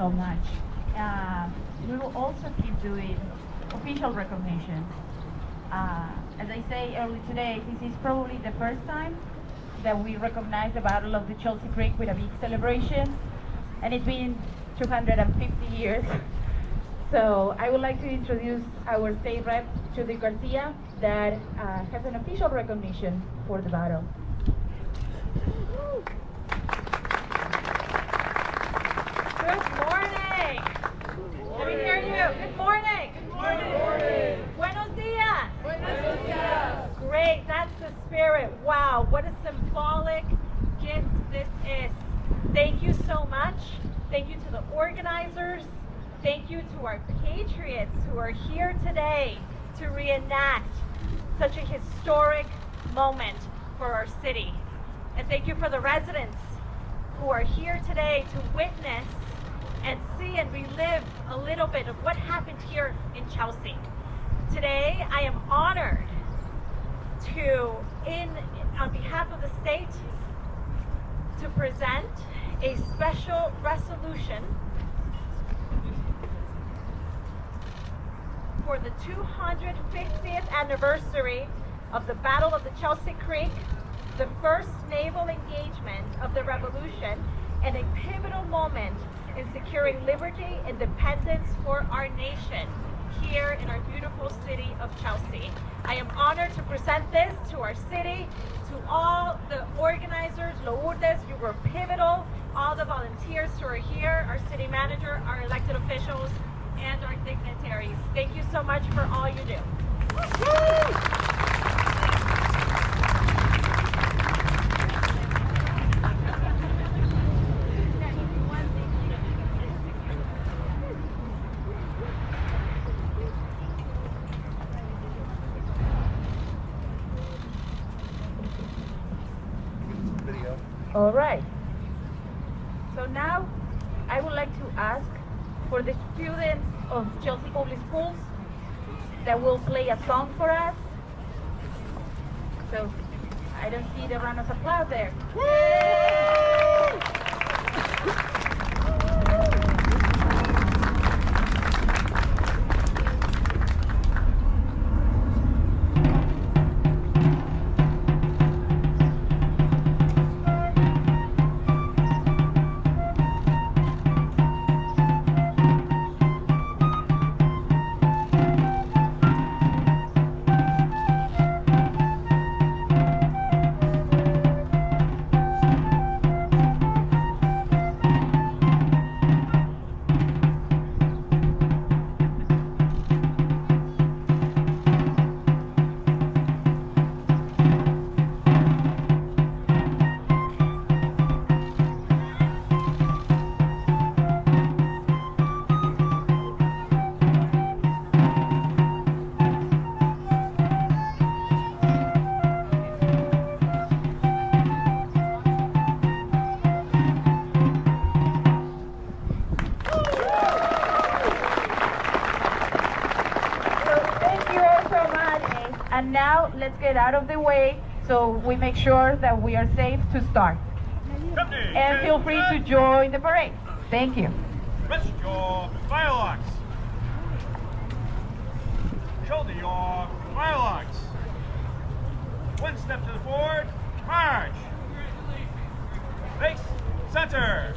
so much. We will also keep doing official recognition. As I say early today, this is probably the first time that we recognize the Battle of the Chelsea Creek with a big celebration, and it's been 250 years. So I would like to introduce our state rep, Judy Garcia, that has an official recognition for the battle. Good morning. Let me hear you. Good morning. Good morning. Buenos dias. Buenos dias. Great. That's the spirit. Wow. What a symbolic gift this is. Thank you so much. Thank you to the organizers. Thank you to our patriots who are here today to reenact such a historic moment for our city. And thank you for the residents who are here today to witness and see and relive a little bit of what happened here in Chelsea. Today, I am honored to, on behalf of the state, to present a special resolution for the 250th anniversary of the Battle of the Chelsea Creek, the first naval engagement of the revolution, and a pivotal moment in securing liberty, independence for our nation here in our beautiful city of Chelsea. I am honored to present this to our city, to all the organizers. Lourdes, you were pivotal. All the volunteers who are here, our city manager, our elected officials, and our dignitaries. Thank you so much for all you do. All right. So now I would like to ask for the students of Chelsea Public Schools that will play a song for us. So I don't see the round of applause there. And now let's get out of the way so we make sure that we are safe to start. And feel free to join the parade. Thank you. Rest your firelocks. Shoulder your firelocks. One step to the forward, march. Face center.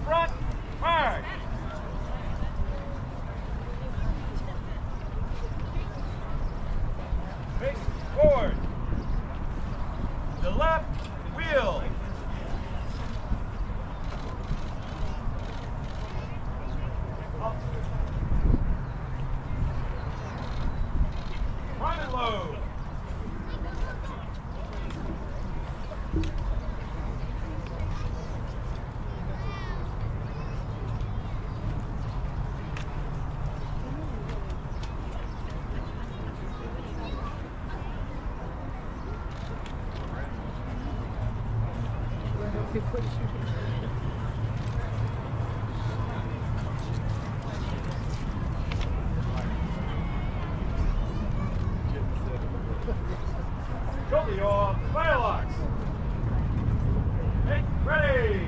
Front, march. Face forward. The left wheel. Prime and load. Shoulder your firelocks. Make ready.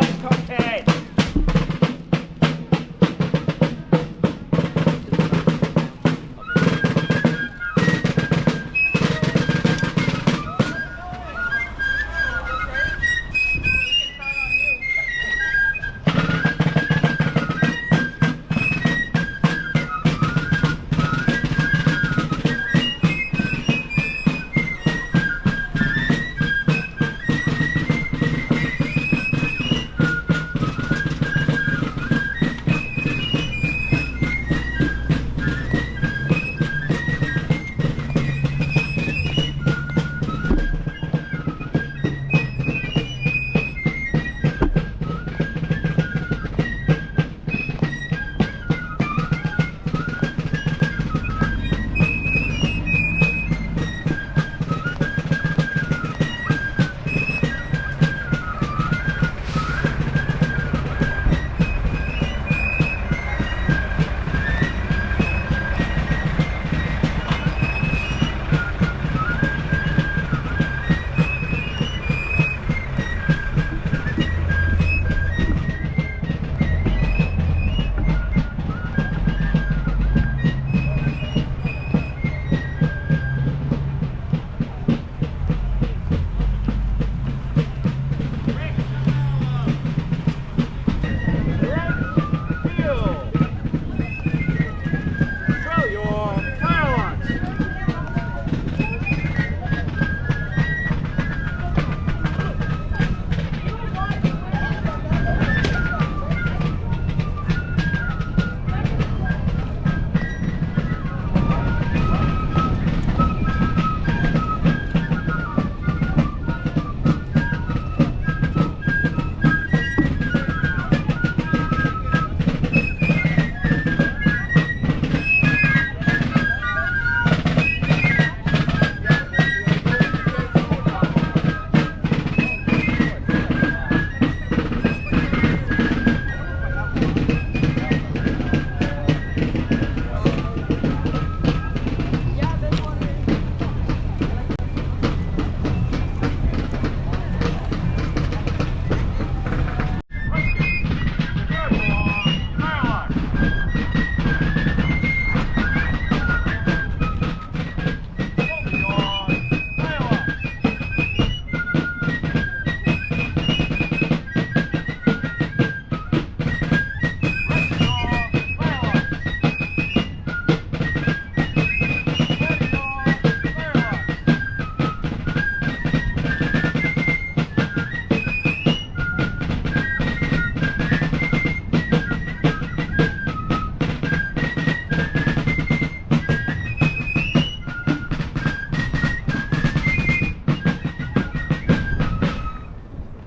one cocktail.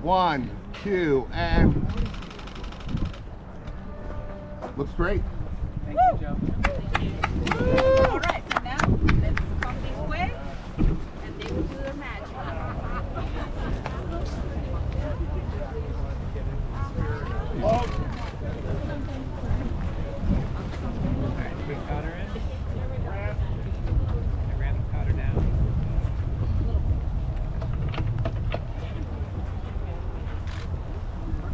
One, two, and looks great. Thank you, Joe. All right, so now let's come this way and they will do the magic. Hold. Alright, quick powder in. I ran the powder down.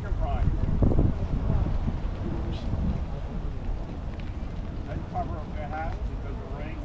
Chicken fry. Let's cover up their hat because of rain.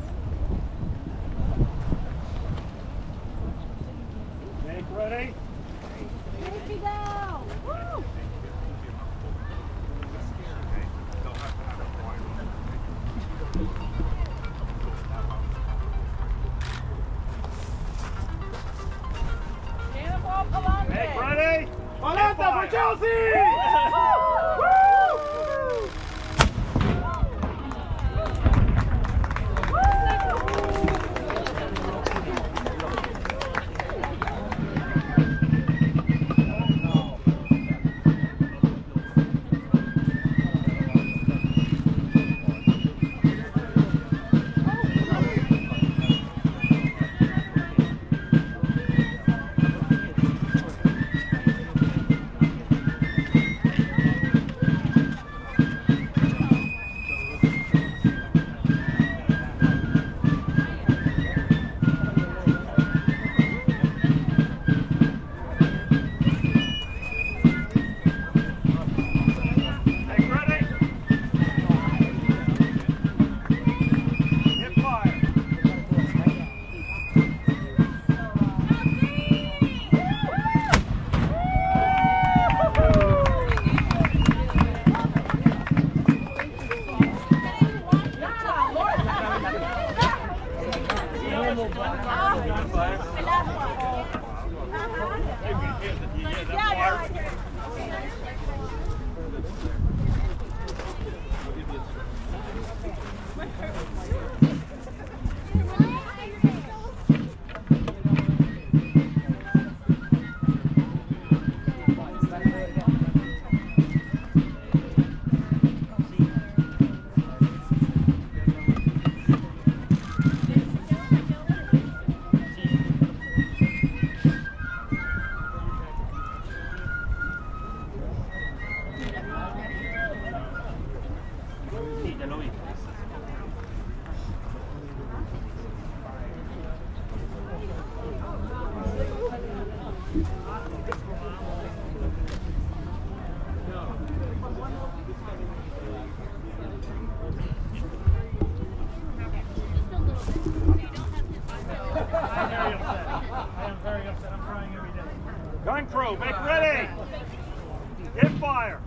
Hit fire.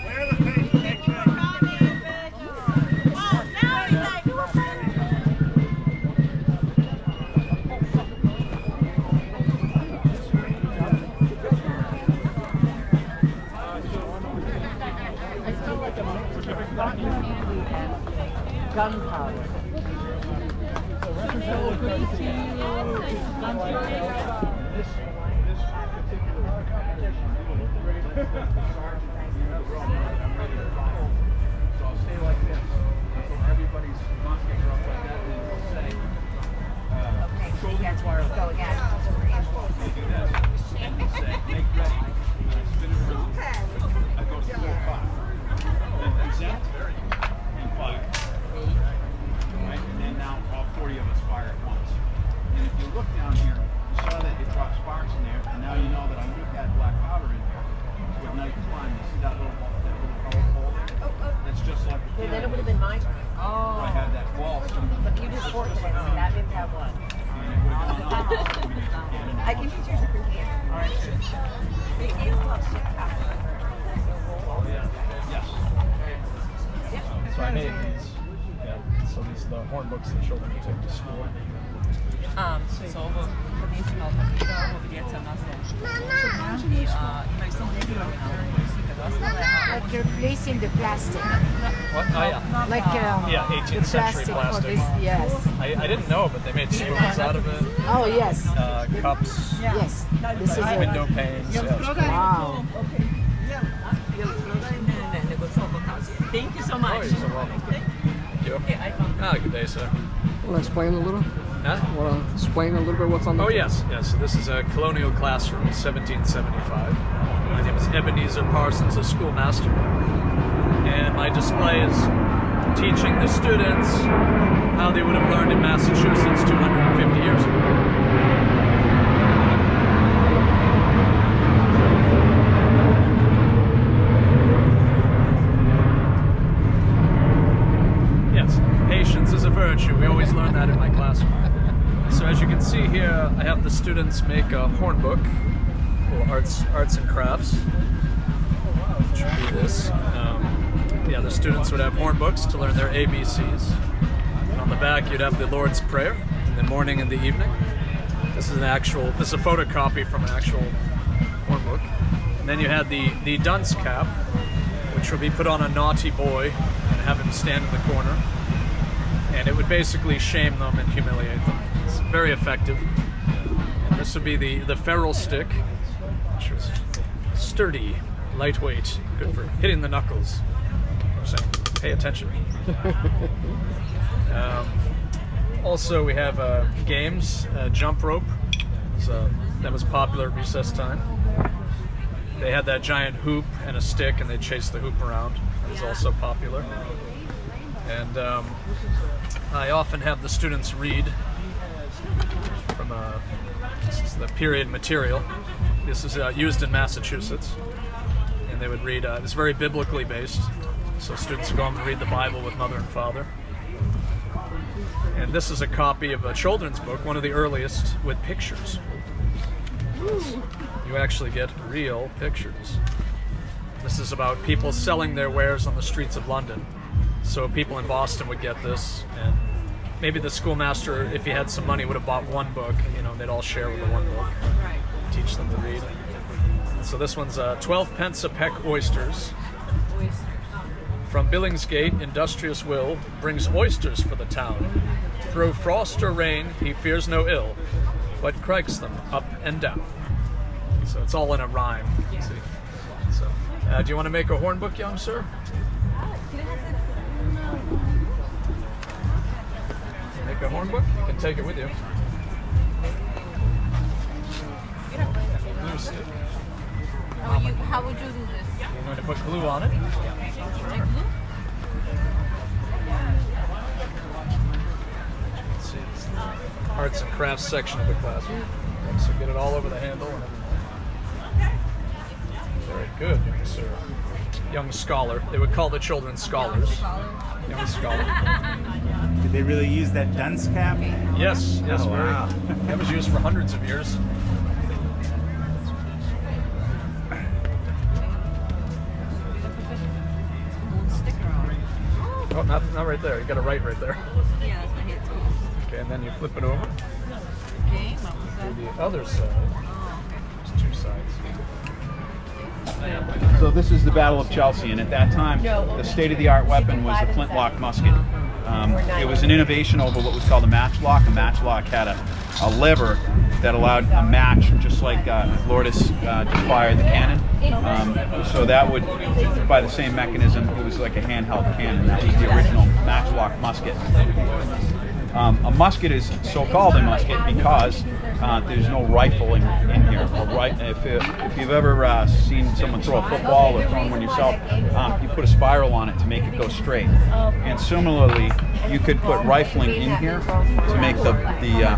Where the paint takes it. Gunpowder. So I'll say like this. So everybody's muskets are up like that, and then we'll say, shoulder fire. Go again. You do this. And we'll say, make ready. And I spin it around. I go 4 or 5. Then present and fire. Right? And then now all 40 of us fire at once. And if you look down here, you saw that it dropped sparks in there, and now you know that I put that black powder in there. So at night time, you see that little color hole there? That's just like the Then it would have been my turn. I had that wall. So But you just forked it, so that didn't have one. I can teach you different hand. Yes. So I made these. Yeah. So these are the horn books that children can take to school. So powiedzmy o takich powiedzmy na czyli są Like you're placing the plastic, What? Oh yeah. like Yeah, 18th century for plastic. this. Yes. I didn't know, but they made spoons out of it. Oh yes. Cups. Yes. This is a Window panes. Yeah, it's cool. wow. Thank you so Oh, much. you're so welcome. Thank you. Good day, sir. Want to explain a little? Huh? Want to explain a little bit what's on the... Oh yes, yes. So this is a colonial classroom, 1775. My name is Ebenezer Parsons, a schoolmaster, and my display is teaching the students how they would have learned in Massachusetts 250 years ago. Yes, patience is a virtue. We always learn that in my classroom. So as you can see here, I have the students make a horn book, little arts and crafts, which would be this. The other students would have horn books to learn their ABCs. And on the back, you'd have the Lord's Prayer in the morning and the evening. This is a photocopy from an actual horn book. And then you had the dunce cap, which would be put on a naughty boy and have him stand in the corner. And it would basically shame them and humiliate them. It's very effective. And this would be the ferrule stick, which was sturdy, lightweight, good for hitting the knuckles. So pay attention. Also, we have games, jump rope. That was popular at recess time. They had that giant hoop and a stick, and they chased the hoop around. It was also popular. And I often have the students read from this is the period material. This is used in Massachusetts, and they would read. It's very biblically based, so students go home and read the Bible with mother and father. And this is a copy of a children's book, one of the earliest, with pictures. You actually get real pictures. This is about people selling their wares on the streets of London. So people in Boston would get this, and maybe the schoolmaster, if he had some money, would have bought one book. They'd all share with the one book. Teach them to read. So this one's 12 pence a peck oysters. From Billingsgate, industrious Will brings oysters for the town. Through frost or rain, he fears no ill, but crikes them up and down. So it's all in a rhyme. See? So, do you want to make a horn book, young sir? Make a horn book? You can take it with you. Glue stick. How would you do this? You're going to put glue on it. Let's see, this is the arts and crafts section of the classroom. So get it all over the handle and everything. Good, young sir. Young scholar. They would call the children scholars. Young scholar. Did they really use that dunce cap? Yes, yes, Oh, very. wow. That was used for hundreds of years. Oh, not right there. You got to right there. Yeah, that's my head. Okay, and then you flip it over Okay, to the other side. There's two sides. So this is the Battle of Chelsea, and at that time, the state-of-the-art weapon was the flintlock musket. It was an innovation over what was called a matchlock. A matchlock had a lever that allowed a match, just like Lourdes just fired the cannon. So that would, by the same mechanism, it was like a handheld cannon. That was the original matchlock musket. A musket is so-called a musket because there's no rifle in here. If you've ever seen someone throw a football or thrown one yourself, you put a spiral on it to make it go straight. And similarly, you could put rifling in here to make the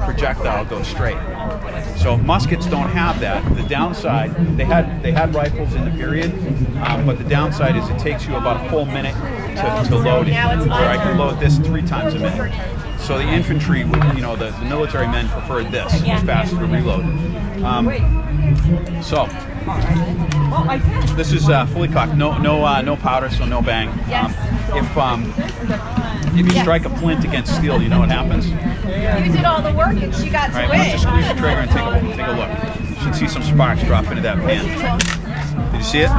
projectile go straight. So muskets don't have that. The downside, they had rifles in the period, but the downside is it takes you about a full minute to load it, where I can load this 3 times a minute. So the infantry, the military men preferred this. It was faster to reload. So this is fully cocked. No powder, so no bang. If you strike a flint against steel, you know what happens? You did all the work and she got to All right, why don't you squeeze the trigger and take a look. You should see some sparks drop into that pan. Did you see it?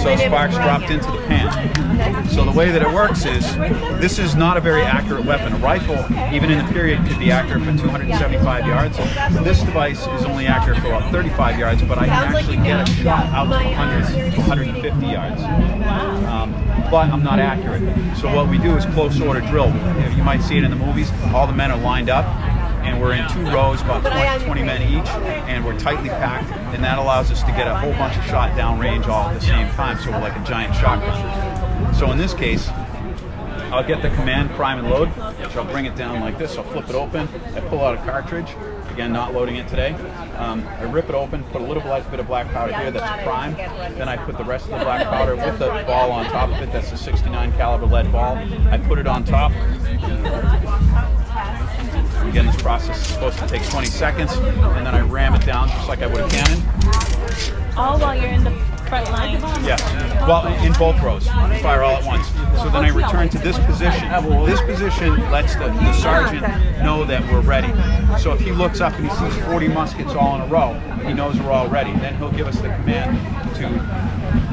So sparks dropped into the pan. So the way that it works is, this is not a very accurate weapon. A rifle, even in the period, could be accurate for 275 yards. This device is only accurate for about 35 yards, but I can actually get a shot out to 100 to 150 yards. But I'm not accurate. So what we do is close order drill. You might see it in the movies. All the men are lined up, and we're in 2 rows, about 20 men each, and we're tightly packed, and that allows us to get a whole bunch of shot downrange all at the same time, so we're like a giant shotgun. So in this case, I'll get the command prime and load, which I'll bring it down like this. I'll flip it open, I pull out a cartridge, again not loading it today. I rip it open, put a little bit of black powder here, that's prime. Then I put the rest of the black powder with the ball on top of it, that's a 69 caliber lead ball. I put it on top. Again, this process is supposed to take 20 seconds, and then I ram it down just like I would a cannon. All while you're in the front line. Yes. Well, in both rows. Fire all at once. So then I return to this position. This position lets the sergeant know that we're ready. So if he looks up and he sees 40 muskets all in a row, he knows we're all ready. Then he'll give us the command to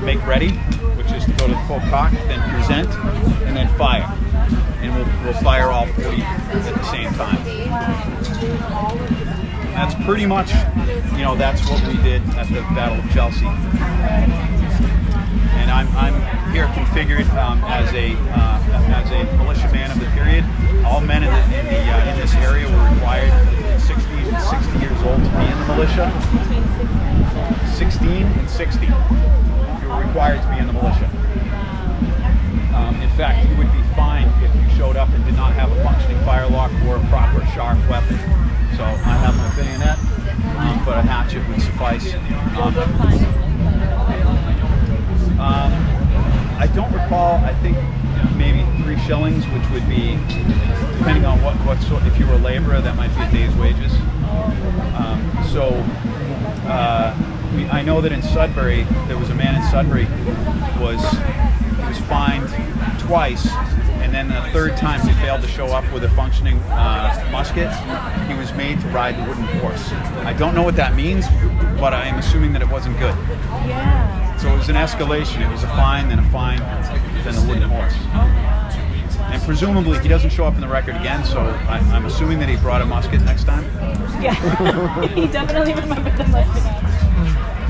make ready, which is to go to the full cock, then present, and then fire. And we'll fire all 40 at the same time. That's pretty much, that's what we did at the Battle of Chelsea. And I'm here configured as a militiaman of the period. All men in this area were required between 16 and 60 years old to be in the militia. 16 and 60. You were required to be in the militia. In fact, you would be fined if you showed up and did not have a functioning firelock or a proper sharp weapon. So I have my bayonet, but a hatchet would suffice. I don't recall, I think maybe 3 shillings, which would be, depending on what sort, if you were a laborer, that might be a day's wages. I know that in Sudbury, there was a man in Sudbury who was fined twice, and then the 3rd time he failed to show up with a functioning musket, he was made to ride the wooden horse. I don't know what that means, but I am assuming that it wasn't good. Yeah. So it was an escalation. It was a fine, then a fine, then the wooden horse. And presumably he doesn't show up in the record again, so I'm assuming that he brought a musket next time. Yeah. He definitely remembered the musket.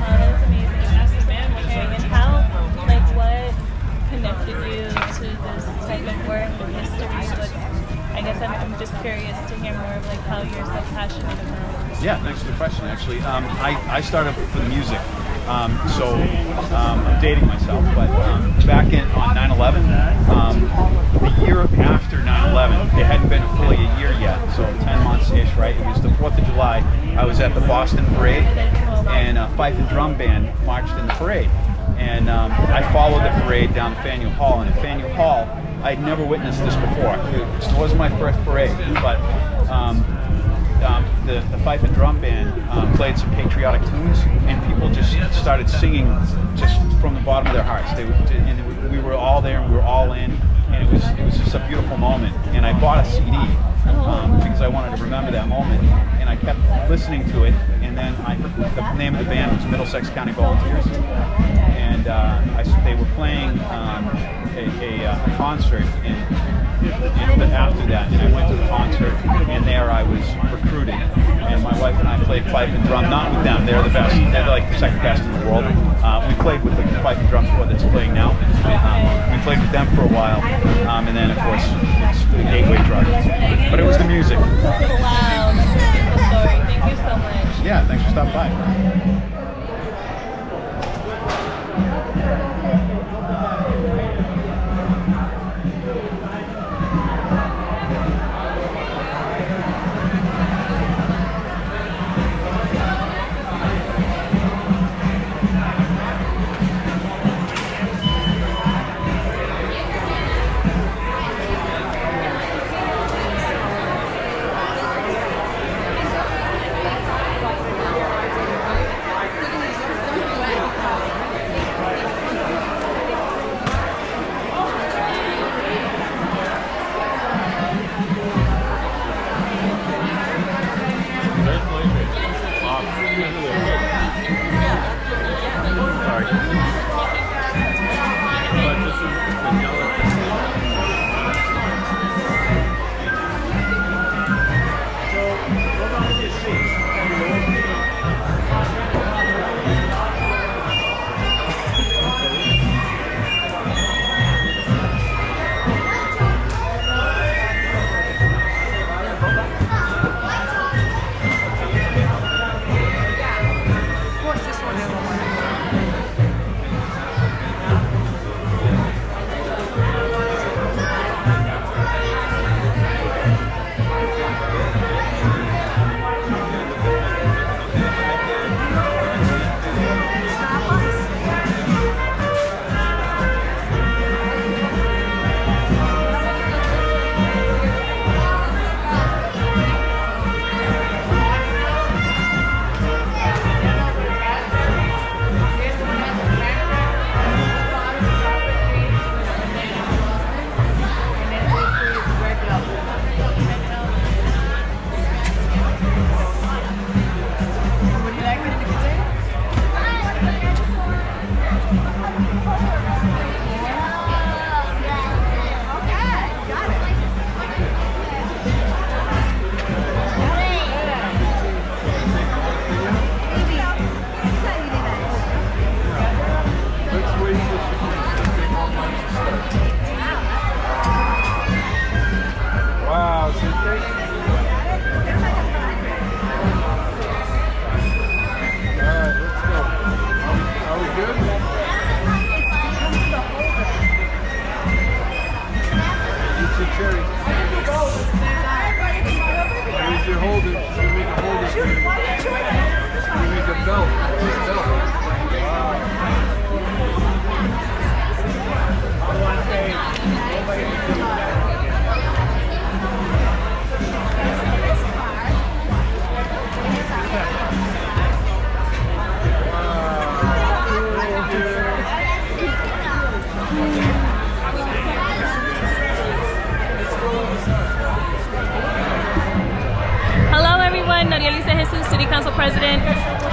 That's amazing. And how, what connected you to this type of work and history? I guess I'm just curious to hear more of how you're so passionate about it. Yeah, thanks for the question. Actually, I started for the music, so I'm dating myself. But back on 9/11, the year after 9/11, it hadn't been fully a year yet, so 10 months-ish, right? It was the 4th of July. I was at the Boston Parade, and a fife and drum band marched in the parade. and I followed the parade down to Faneuil Hall. And at Faneuil Hall, I'd never witnessed this before. It wasn't my first parade, but the fife and drum band played some patriotic tunes, and people just started singing just from the bottom of their hearts. And we were all there, and we were all in, and it was just a beautiful moment. And I bought a CD because I wanted to remember that moment, and I kept listening to it. And then the name of the band was Middlesex County Volunteers, and they were playing a concert after that, and I went to the concert, and there I was recruited, and my wife and I played fife and drum, not with them, they're the best, they're like the second best in the world. We played with the fife and drum squad that's playing now. We played with them for a while, and then of course it's the gateway drug, but it was the music. Wow, that's a beautiful story. Thank you so much. Yeah, thanks for stopping by.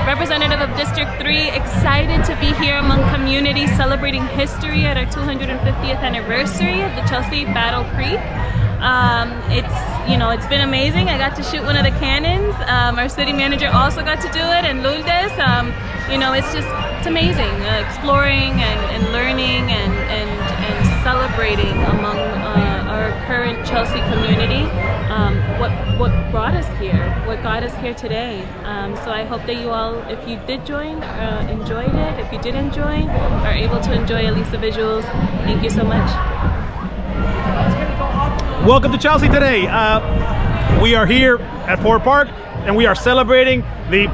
Representative of District 3, excited to be here among community celebrating history at our 250th anniversary of the Chelsea Battle Creek. It's been amazing. I got to shoot one of the cannons. Our city manager also got to do it, and Lourdes. It's amazing, exploring and learning and celebrating among our current Chelsea community. What brought us here, what got us here today. So I hope that you all, if you did join, enjoyed it. If you didn't join, are able to enjoy at least the visuals. Thank you so much. Welcome to Chelsea today. We are here at Port Park, and we are celebrating the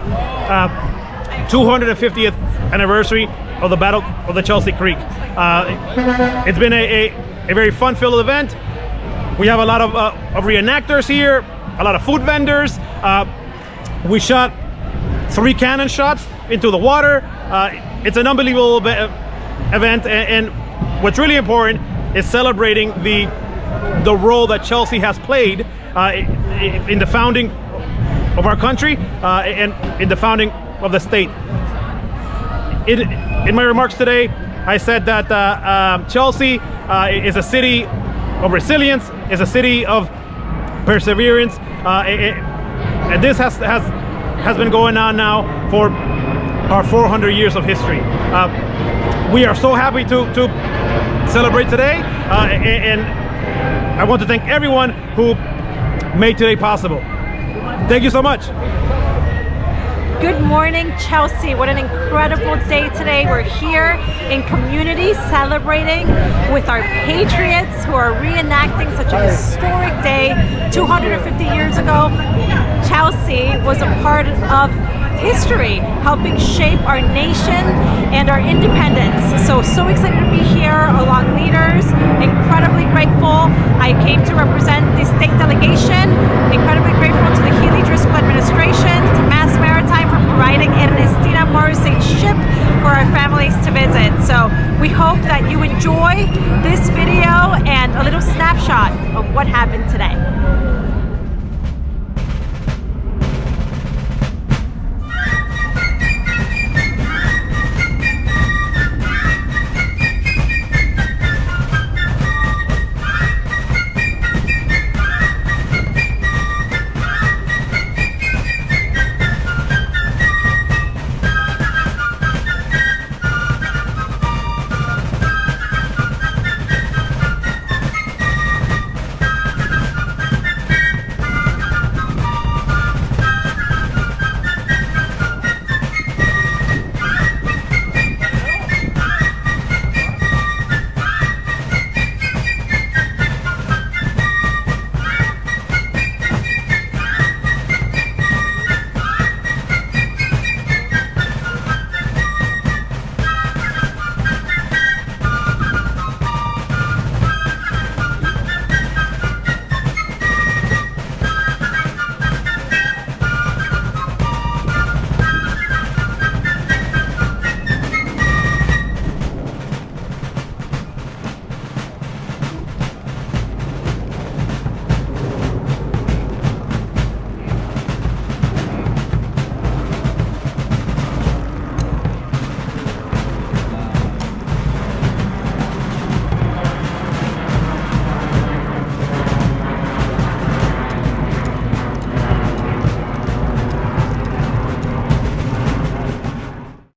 250th anniversary of the Battle of the Chelsea Creek. It's been a very fun-filled event. We have a lot of reenactors here, a lot of food vendors. We shot 3 cannon shots into the water. It's an unbelievable event, and what's really important is celebrating the role that Chelsea has played in the founding of our country and in the founding of the state. In my remarks today, I said that Chelsea is a city of resilience, is a city of perseverance, and this has been going on now for our 400 years of history. We are so happy to celebrate today, and I want to thank everyone who made today possible. Thank you so much. Good morning, Chelsea. What an incredible day today. We're here in community celebrating with our patriots who are reenacting such a historic day. 250 years ago, Chelsea was a part of history, helping shape our nation and our independence. So excited to be here along leaders, incredibly grateful. I came to represent the state delegation, incredibly grateful to the Healy Driscoll administration, to Mass Maritime for providing Ernestina Morrissey's ship for our families to visit. So we hope that you enjoy this video and a little snapshot of what happened today.